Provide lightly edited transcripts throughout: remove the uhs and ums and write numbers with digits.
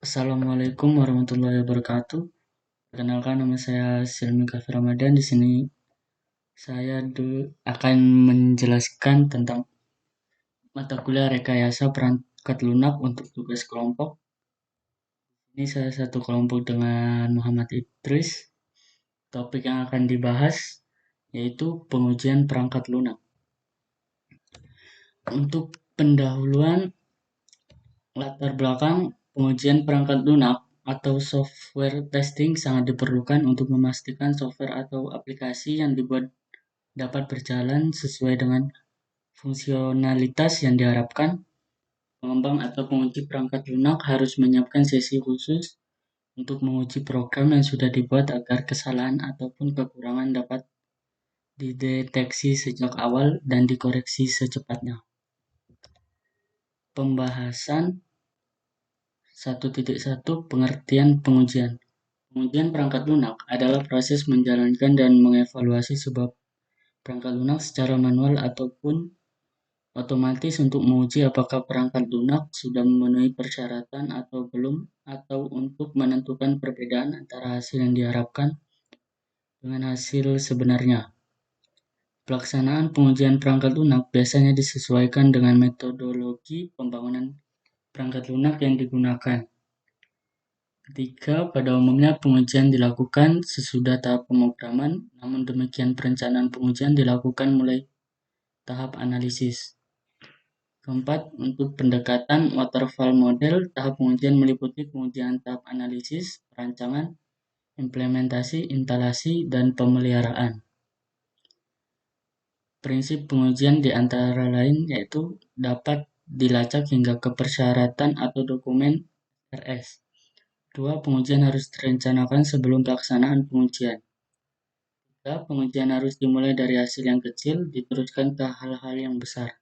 Assalamualaikum warahmatullahi wabarakatuh. Perkenalkan, nama saya Silmi Kafir Ramadan. Di sini saya akan menjelaskan tentang mata kuliah rekayasa perangkat lunak untuk tugas kelompok. Ini saya satu kelompok dengan Muhammad Idris. Topik yang akan dibahas yaitu pengujian perangkat lunak. Untuk pendahuluan latar belakang, pengujian perangkat lunak atau software testing sangat diperlukan untuk memastikan software atau aplikasi yang dibuat dapat berjalan sesuai dengan fungsionalitas yang diharapkan. Pengembang atau penguji perangkat lunak harus menyiapkan sesi khusus untuk menguji program yang sudah dibuat agar kesalahan ataupun kekurangan dapat dideteksi sejak awal dan dikoreksi secepatnya. Pembahasan 1.1 Pengertian pengujian. Pengujian perangkat lunak adalah proses menjalankan dan mengevaluasi sebuah perangkat lunak secara manual ataupun otomatis untuk menguji apakah perangkat lunak sudah memenuhi persyaratan atau belum, atau untuk menentukan perbedaan antara hasil yang diharapkan dengan hasil sebenarnya. Pelaksanaan pengujian perangkat lunak biasanya disesuaikan dengan metodologi pembangunan perangkat lunak yang digunakan. Ketiga, pada umumnya pengujian dilakukan sesudah tahap pemrograman, namun demikian perencanaan pengujian dilakukan mulai tahap analisis. Keempat, untuk pendekatan waterfall model, tahap pengujian meliputi pengujian tahap analisis, perancangan, implementasi, instalasi, dan pemeliharaan. Prinsip pengujian di antara lain yaitu dapat dilacak hingga ke persyaratan atau dokumen RS. 2. Pengujian harus direncanakan sebelum pelaksanaan pengujian. 3. Pengujian harus dimulai dari hasil yang kecil, diteruskan ke hal-hal yang besar.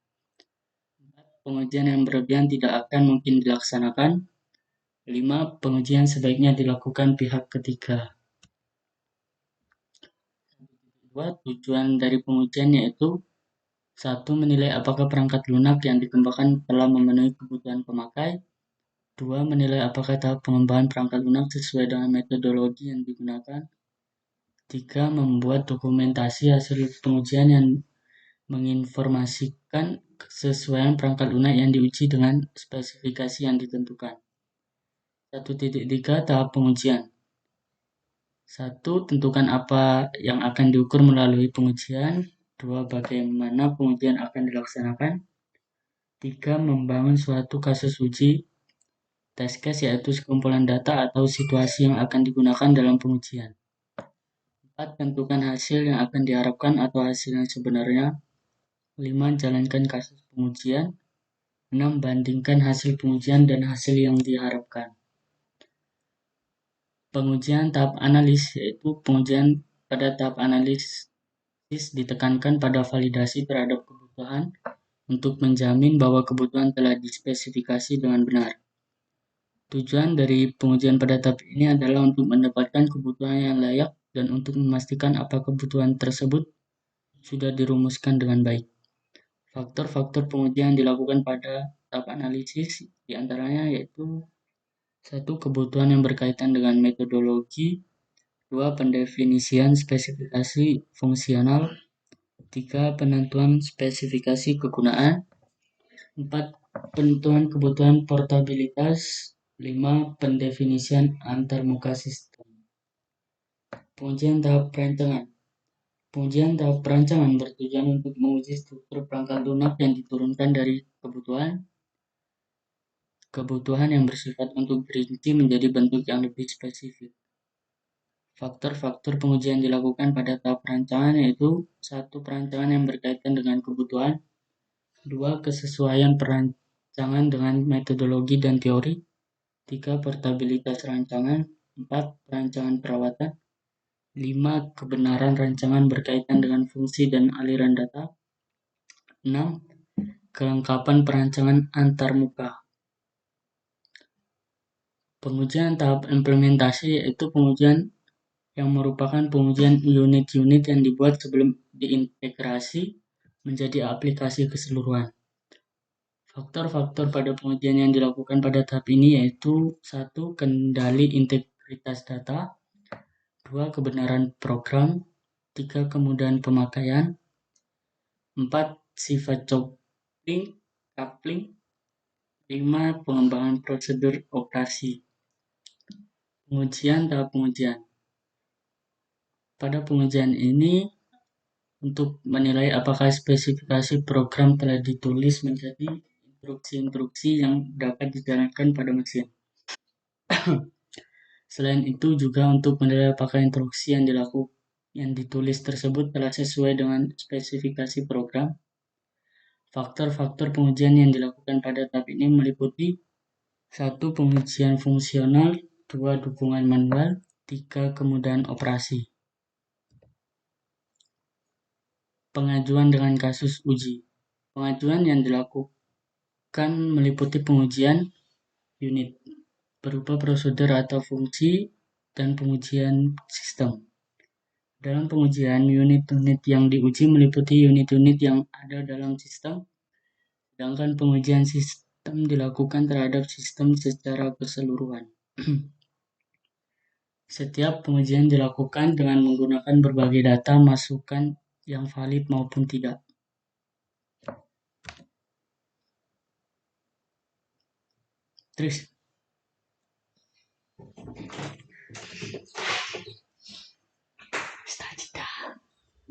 4. Pengujian yang berlebihan tidak akan mungkin dilaksanakan. 5. Pengujian sebaiknya dilakukan pihak ketiga. 2. Tujuan dari pengujian yaitu 1. Menilai apakah perangkat lunak yang dikembangkan telah memenuhi kebutuhan pemakai. 2. Menilai apakah tahap pengembangan perangkat lunak sesuai dengan metodologi yang digunakan. 3. Membuat dokumentasi hasil pengujian yang menginformasikan kesesuaian perangkat lunak yang diuji dengan spesifikasi yang ditentukan. 1.3 Tahap pengujian. 1. Tentukan apa yang akan diukur melalui pengujian. 2. Bagaimana pengujian akan dilaksanakan. 3. Membangun suatu kasus uji test case, yaitu sekumpulan data atau situasi yang akan digunakan dalam pengujian. 4. Tentukan hasil yang akan diharapkan atau hasil yang sebenarnya. 5. Jalankan kasus pengujian. 6. Bandingkan hasil pengujian dan hasil yang diharapkan. Pengujian tahap analis, yaitu pengujian pada tahap analisis ditekankan pada validasi terhadap kebutuhan untuk menjamin bahwa kebutuhan telah dispesifikasi dengan benar. Tujuan dari pengujian pada tahap ini adalah untuk mendapatkan kebutuhan yang layak dan untuk memastikan apa kebutuhan tersebut sudah dirumuskan dengan baik. Faktor-faktor pengujian yang dilakukan pada tahap analisis diantaranya yaitu 1. Kebutuhan yang berkaitan dengan metodologi. 2. Pendefinisian spesifikasi fungsional. 3. Penentuan spesifikasi kegunaan. 4. Penentuan kebutuhan portabilitas. 5. Pendefinisian antarmuka sistem. Pengujian tahap perancangan. Pengujian tahap perancangan bertujuan untuk menguji struktur perangkat lunak yang diturunkan dari kebutuhan yang bersifat untuk dirinci menjadi bentuk yang lebih spesifik. Faktor-faktor pengujian dilakukan pada tahap perancangan yaitu 1. Perancangan yang berkaitan dengan kebutuhan. 2. Kesesuaian perancangan dengan metodologi dan teori. 3. Portabilitas rancangan. 4. Perancangan perawatan. 5. Kebenaran rancangan berkaitan dengan fungsi dan aliran data. 6. Kelengkapan perancangan antarmuka. Pengujian tahap implementasi yaitu pengujian yang merupakan pengujian unit-unit yang dibuat sebelum diintegrasi menjadi aplikasi keseluruhan. Faktor-faktor pada pengujian yang dilakukan pada tahap ini yaitu 1. Kendali integritas data, 2. Kebenaran program, 3. Kemudahan pemakaian, 4. Sifat coupling, 5. Pengembangan prosedur operasi. Tahap pengujian. Pada pengujian ini, untuk menilai apakah spesifikasi program telah ditulis menjadi instruksi-instruksi yang dapat dijalankan pada mesin. Selain itu juga untuk menilai apakah instruksi yang ditulis tersebut telah sesuai dengan spesifikasi program. Faktor-faktor pengujian yang dilakukan pada tahap ini meliputi 1. Pengujian fungsional, 2. Dukungan manual, 3. Kemudahan operasi. Pengajuan dengan kasus uji. Pengajuan yang dilakukan meliputi pengujian unit berupa prosedur atau fungsi dan pengujian sistem. Dalam pengujian, unit-unit yang diuji meliputi unit-unit yang ada dalam sistem, sedangkan pengujian sistem dilakukan terhadap sistem secara keseluruhan. Setiap pengujian dilakukan dengan menggunakan berbagai data masukan yang valid maupun tidak. Terus,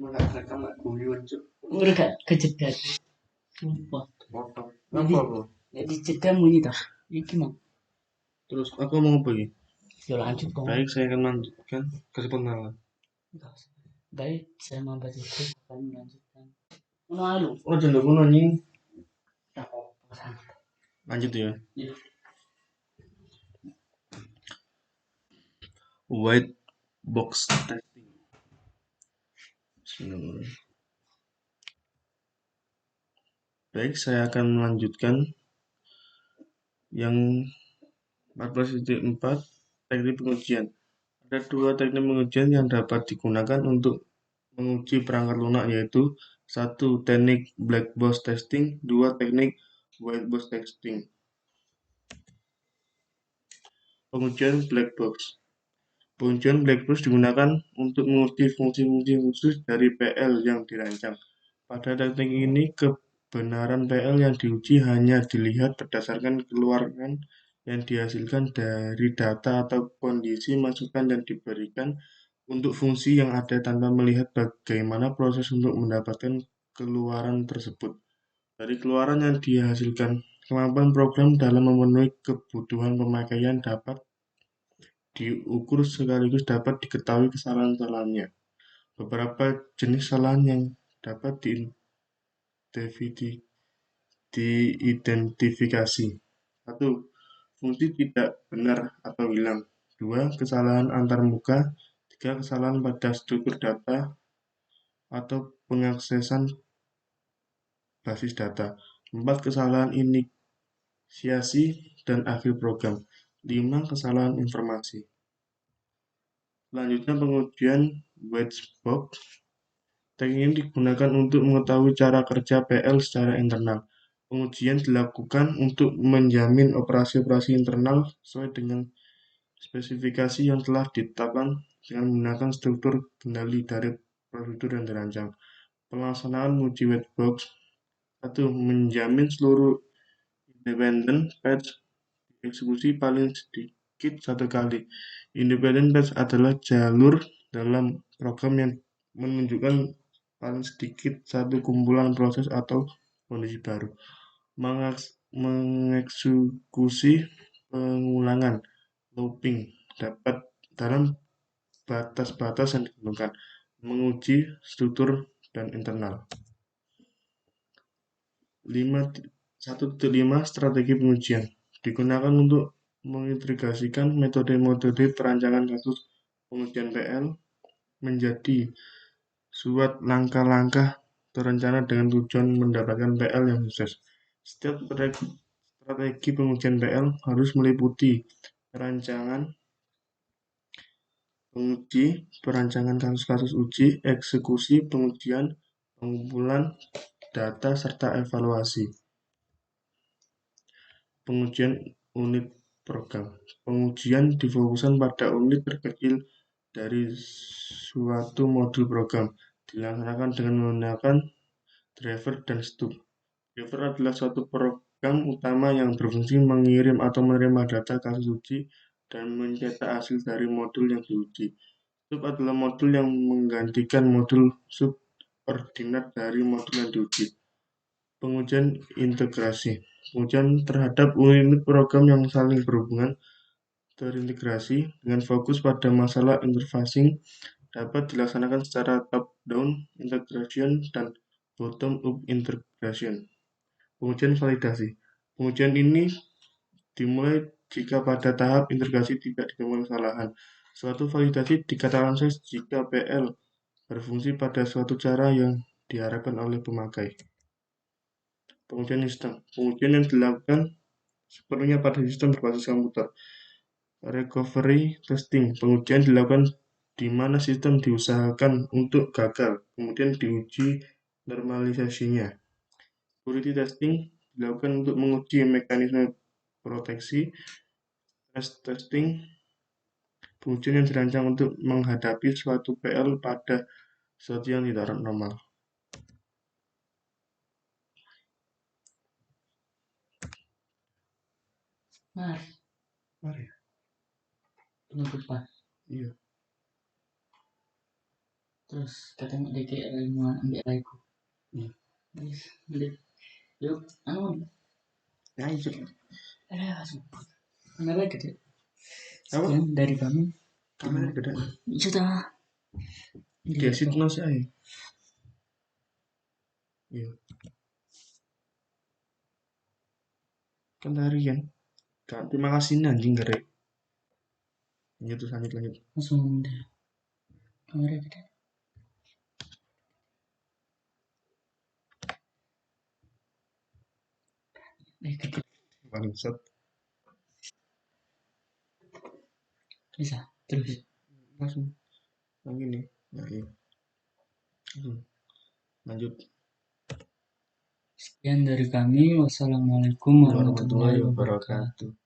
udah gak kejadian. Sumpah. Jadi cerita bunyi dah. Ini gimana? Terus aku mau apa lagi? Ya lanjut dong. Baik, saya akan melanjutkan kasih pengenalan. Baik, saya Muhammad Yusuf akan melanjutkan. Malu. Oh, jangan dulu anjing. Tak apa. Lanjut ya. Ya. White box testing. Bismillah. Baik, saya akan melanjutkan yang 14.4 teknik pengujian. Ada dua teknik pengujian yang dapat digunakan untuk menguji perangkat lunak, yaitu 1. Teknik black box testing, 2. Teknik white box testing. Pengujian black box. Pengujian black box digunakan untuk menguji fungsi-fungsi khusus dari PL yang dirancang. Pada teknik ini, kebenaran PL yang diuji hanya dilihat berdasarkan keluaran yang dihasilkan dari data atau kondisi masukan yang diberikan untuk fungsi yang ada tanpa melihat bagaimana proses untuk mendapatkan keluaran tersebut. Dari keluaran yang dihasilkan, kemampuan program dalam memenuhi kebutuhan pemakaian dapat diukur sekaligus dapat diketahui kesalahan-kesalahannya. Beberapa jenis kesalahan yang dapat diidentifikasi. 1. Fungsi tidak benar atau hilang. 2. Kesalahan antarmuka. 3. Kesalahan pada struktur data atau pengaksesan basis data. 4. Kesalahan inisiasi dan akhir program. 5. Kesalahan informasi. Selanjutnya pengujian white box. Teknik ini digunakan untuk mengetahui cara kerja PL secara internal. Pengujian dilakukan untuk menjamin operasi-operasi internal sesuai dengan spesifikasi yang telah ditetapkan dengan menggunakan struktur kendali dari prosedur yang dirancang. Pelaksanaan uji white box. 1. Menjamin seluruh independent patch dieksekusi paling sedikit satu kali. Independent patch adalah jalur dalam program yang menunjukkan paling sedikit satu kumpulan proses atau kondisi baru. Mengeksekusi pengulangan looping dapat dalam batas-batas yang ditentukan. Menguji struktur dan internal. 1.5 Strategi pengujian digunakan untuk mengintegrasikan metode-metode perancangan kasus pengujian PL menjadi suatu langkah-langkah terencana dengan tujuan mendapatkan PL yang sukses. Setiap strategi pengujian PL harus meliputi perancangan penguji, perancangan kasus-kasus uji, eksekusi pengujian, pengumpulan data, serta evaluasi. Pengujian unit program. Pengujian difokuskan pada unit terkecil dari suatu modul program, dilaksanakan dengan menggunakan driver dan stub. Driver adalah suatu program utama yang berfungsi mengirim atau menerima data kasus uji dan mencetak hasil dari modul yang diuji. Stub adalah modul yang menggantikan modul subordinat dari modul yang diuji. Pengujian integrasi. Pengujian terhadap unit program yang saling berhubungan terintegrasi dengan fokus pada masalah interfacing dapat dilaksanakan secara top-down integration dan bottom-up integration. Pengujian validasi. Pengujian ini dimulai jika pada tahap integrasi tidak ditemukan kesalahan. Suatu validasi dikatakan sukses jika PL berfungsi pada suatu cara yang diharapkan oleh pemakai. Pengujian sistem. Pengujian yang dilakukan sepenuhnya pada sistem berbasis komputer. Recovery testing. Pengujian dilakukan di mana sistem diusahakan untuk gagal, kemudian diuji normalisasinya. Security testing dilakukan untuk menguji mekanisme proteksi. Stress testing, pengujian yang dirancang untuk menghadapi suatu PL pada sesuatu yang tidak normal. Mari. Penutupan. Iya. Terus katanya DKL mau ambil aku. Yuk, Ya, itu. Kenapa gede? Sekian dari kami. Kamera gede. Sudah. Dia situ saya. Iya. Kan tarian. Terima kasih anjing gede. Ya terus lanjut. Langsung deh. Kamera gede. Bangsat. Bisa terus. Langsung. Yang ini. Nah, iya. Lanjut. Sekian dari kami. Wassalamualaikum warahmatullahi wabarakatuh.